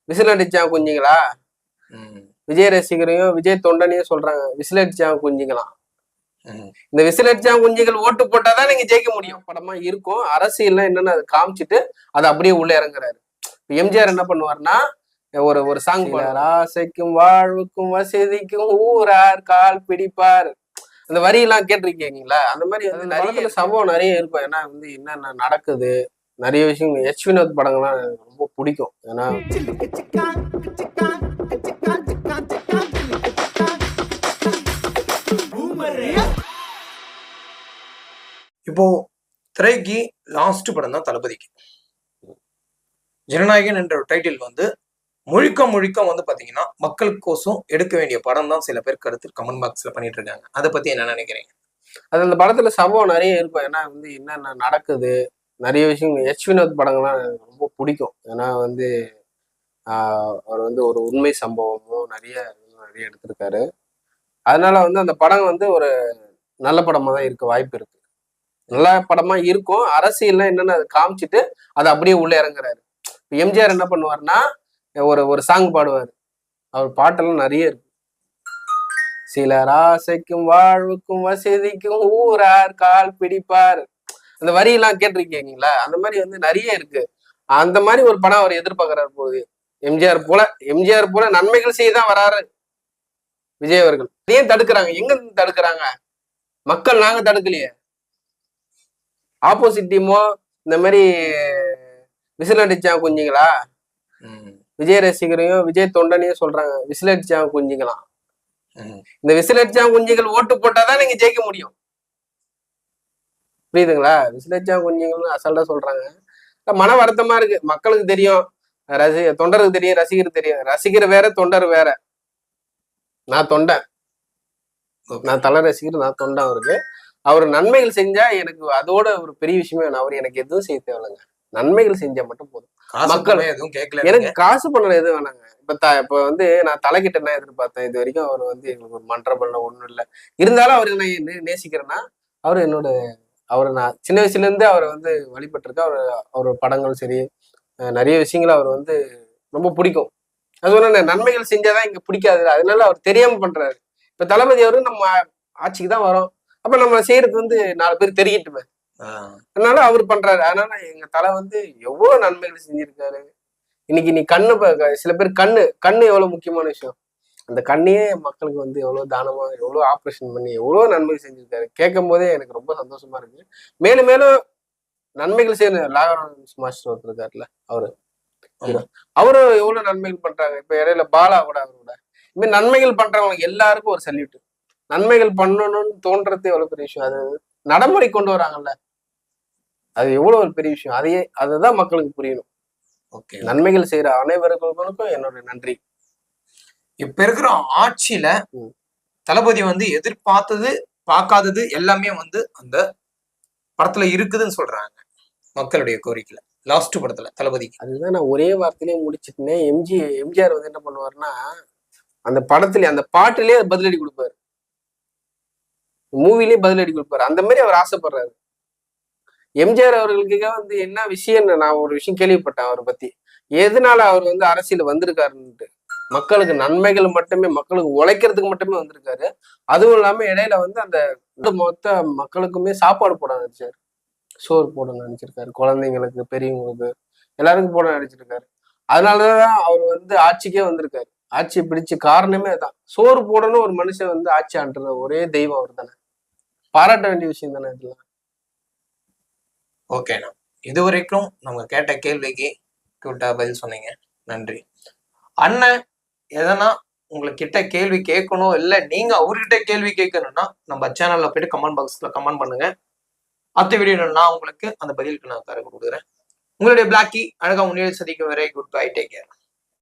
Whistle அடிச்சான் குஞ்சுங்களா, விஜய் ரசிகரையும் விஜய் தொண்டனையும் சொல்றாங்க whistle அடிச்சான் குஞ்சுங்களாம். இந்த விசில் அடிச்சான் குஞ்சுகள் ஓட்டு போட்டாதான் நீங்க ஜெயிக்க முடியும். படமா இருக்கும், அரசியல் என்னன்னு அதை காமிச்சிட்டு அதை அப்படியே உள்ள இறங்குறாரு. எம்ஜிஆர் என்ன பண்ணுவாருன்னா ஒரு சாங் பாடுவார், ஆசைக்கும் வாழ்வுக்கும் வசதிக்கும் ஊரார் கால் பிடிப்பார். அந்த வரி எல்லாம் கேட்டிருக்கீங்களா? அந்த மாதிரி வந்து நிறைய சம்பவம் நிறைய இருக்கும். ஏன்னா வந்து என்னென்ன நடக்குது, நிறைய விஷயங்கள். எச் வினோத் படங்கள்லாம் எனக்கு ரொம்ப பிடிக்கும். ஏன்னா இப்போ திரைக்கு லாஸ்ட் படம் தான் தளபதிக்கு. ஜனநாயகன் என்ற ஒரு டைட்டில் வந்து முழுக்க வந்து பாத்தீங்கன்னா மக்களுக்கோசம் எடுக்க வேண்டிய படம் தான் சில பேர் கருத்து கமெண்ட் பாக்ஸ்ல பண்ணிட்டு இருக்காங்க. அதை பத்தி என்ன நினைக்கிறீங்க? அது அந்த படத்துல சம்பவம் நிறைய இருக்கும். ஏன்னா வந்து என்னென்ன நடக்குது, நிறைய விஷயங்கள். எச் வினோத் படங்கள்லாம் எனக்கு ரொம்ப பிடிக்கும். ஏன்னா வந்து அவர் வந்து ஒரு உண்மை சம்பவமும் நிறைய எடுத்திருக்காரு. அதனால வந்து அந்த படம் வந்து ஒரு நல்ல படமா தான் இருக்க வாய்ப்பு இருக்கு. நல்ல படமா இருக்கும். அரசியல்லாம் என்னன்னு அதை காமிச்சிட்டு அதை அப்படியே உள்ள இறங்குறாரு. எம்ஜிஆர் என்ன பண்ணுவாருன்னா ஒரு சாங் பாடுவார். அவர் பாட்டெல்லாம் நிறைய இருக்கு. சிலர் ஆசைக்கும் வாழ்வுக்கும் வசதிக்கும் ஊரார் கால் பிடிப்பார். அந்த வரி எல்லாம் கேட்டிருக்கீங்களா? அந்த மாதிரி வந்து நிறைய இருக்கு. அந்த மாதிரி ஒரு படம் அவர் எதிர்பார்க்கிறார் போது. எம்ஜிஆர் போல நன்மைகள் செய்யதான் வராரு விஜய் அவர்கள். ஏன் தடுக்கிறாங்க? எங்க தடுக்கிறாங்க? மக்கள் நாங்க தடுக்கலையே. ஆப்போசிட் டீமோ இந்த மாதிரி விசில் அடிச்சான் குஞ்சுங்களா, விஜய் ரசிகரையும் விஜய் தொண்டனையும் சொல்றாங்க விசில் அடிச்சான் குஞ்சுங்களாம். இந்த விசில் அடிச்சான் குஞ்சுகள் ஓட்டு போட்டாதான் நீங்க ஜெயிக்க முடியும். புரியுதுங்களா? விசில் அடிச்சான் குஞ்சுங்கள்னு அசால்ட்டா சொல்றாங்க. மன வருத்தமா இருக்கு. மக்களுக்கு தெரியும், தொண்டருக்கு தெரியும், ரசிகருக்கு தெரியும். ரசிகர் வேற, தொண்டர் வேற. நான் தொண்டன், நான் தலை ரசிகர், நான் தொண்டன். அவருக்கு அவர் நன்மைகள் செஞ்சா எனக்கு அதோட ஒரு பெரிய விஷயமே வேணும். அவர் எனக்கு எதுவும் செய்ய தேவையில்லைங்க. நன்மைகள் செஞ்சா மட்டும் போதும். மக்கள் எதுவும் கேட்கல, எனக்கு காசு பண்ணல எதுவும் வேணாங்க. இப்ப வந்து நான் தலைக்கிட்ட என்ன எதிர்பார்த்தேன், இது வரைக்கும் அவர் வந்து எங்களுக்கு ஒரு மன்றம் பண்ண ஒண்ணும் இல்லை. இருந்தாலும் அவருக்கு நான் நேசிக்கிறேன்னா அவரு நான் சின்ன வயசுல இருந்து அவரை வந்து வழிபட்டிருக்கேன். அவர் படங்கள் சரி, நிறைய விஷயங்கள் அவர் வந்து ரொம்ப பிடிக்கும். அது ஒண்ணு, நன்மைகள் செஞ்சாதான் இங்க பிடிக்காது. அதனால அவர் தெரியாம பண்றாரு. இப்ப தளபதி அவரு நம்ம ஆட்சிக்கு தான் வரோம், அப்ப நம்ம செய்யறது வந்து 4 பேர் தெரியிட்டுமே. அதனால அவர் பண்றாரு. அதனால எங்க தலை வந்து எவ்வளவு நன்மைகள் செஞ்சிருக்காரு. இன்னைக்கு நீ சில பேர் கண்ணு எவ்வளவு முக்கியமான விஷயம். அந்த கண்ணையே மக்களுக்கு வந்து எவ்வளவு தானமா, எவ்வளவு ஆப்ரேஷன் பண்ணி எவ்வளவு நன்மைகள் செஞ்சிருக்காரு. கேட்கும் போதே எனக்கு ரொம்ப சந்தோஷமா இருக்கு. மேலும் மேலும் நன்மைகள் செய்யணும். லாகரன்ஸ் மாஸ்டர் ஒருத்தர் இருக்காருல்ல, அவரு எவ்வளவு நன்மைகள் பண்றாங்க. இப்ப இடையில பாலா கூட அவரோட இனிமே நன்மைகள் பண்றவங்க எல்லாருக்கும் ஒரு சல்யூட். நன்மைகள் பண்ணணும்னு தோன்றது எவ்வளவு பெரிய விஷயம். அது நடைமுறை கொண்டு வராங்கல்ல, அது எவ்வளவு ஒரு பெரிய விஷயம். அதுதான் மக்களுக்கு புரியணும். நன்மைகள் செய்யற அனைவர்களுக்கும் என்னோட நன்றி. இப்ப இருக்கிற ஆட்சியில தளபதி வந்து எதிர்பார்த்தது பார்க்காதது எல்லாமே வந்து அந்த படத்துல இருக்குதுன்னு சொல்றாங்க மக்களுடைய கோரிக்கையில. லாஸ்ட் படத்துல தளபதிக்கு அதுதான் நான் ஒரே வார்த்தையிலேயே முடிச்சுட்டேன். எம்ஜிஆர் வந்து என்ன பண்ணுவாருன்னா அந்த படத்துல அந்த பாட்டுலயே பதிலடி கொடுப்பாரு, மூவிலேயே பதிலடி கொடுப்பாரு. அந்த மாதிரி அவர் ஆசைப்படுறாரு. எம்ஜிஆர் அவர்களுக்கு வந்து என்ன விஷயம், நான் ஒரு விஷயம் கேள்விப்பட்டேன் அவரை பத்தி. எதனால அவர் வந்து அரசியல் வந்திருக்காருன்ட்டு, மக்களுக்கு நன்மைகள் மட்டுமே, மக்களுக்கு உழைக்கிறதுக்கு மட்டுமே வந்திருக்காரு. அதுவும் இல்லாம இடையில வந்து அந்த மொத்த மக்களுக்குமே சாப்பாடு போட நினைச்சாரு, சோறு போட நினைச்சிருக்காரு. குழந்தைங்களுக்கு, பெரியவங்களுக்கு, எல்லாருக்கும் போட நினைச்சிருக்காரு. அதனாலதான் அவர் வந்து ஆட்சிக்கே வந்திருக்காரு. ஆட்சி பிடிச்ச காரணமே அதான். சோறு போடணும் ஒரு மனுஷன் வந்து ஆட்சி ஆண்டுற ஒரே தெய்வம் அவர் தானே. பாராட்ட வேண்டிய விஷயம் தானே இதெல்லாம். ஓகேண்ணா, இதுவரைக்கும் நம்ம கேட்ட கேள்விக்கு கூட்டா பதில் சொன்னீங்க, நன்றி. அண்ணன் எதனா உங்ககிட்ட கேள்வி கேட்கணும், இல்ல நீங்க அவர்கிட்ட கேள்வி கேட்கணும்னா நம்ம சேனல்ல போயிட்டு கமெண்ட் பாக்ஸ்ல கமெண்ட் பண்ணுங்க. அடுத்த வீடியோ நான் உங்களுக்கு அந்த பதிலுக்கு நான் தர கொடுக்குறேன். உங்களுடைய பிளாக்கி அழகா முன்னேறி சந்திக்கும் வரை குட் பை, டேக் கேர்.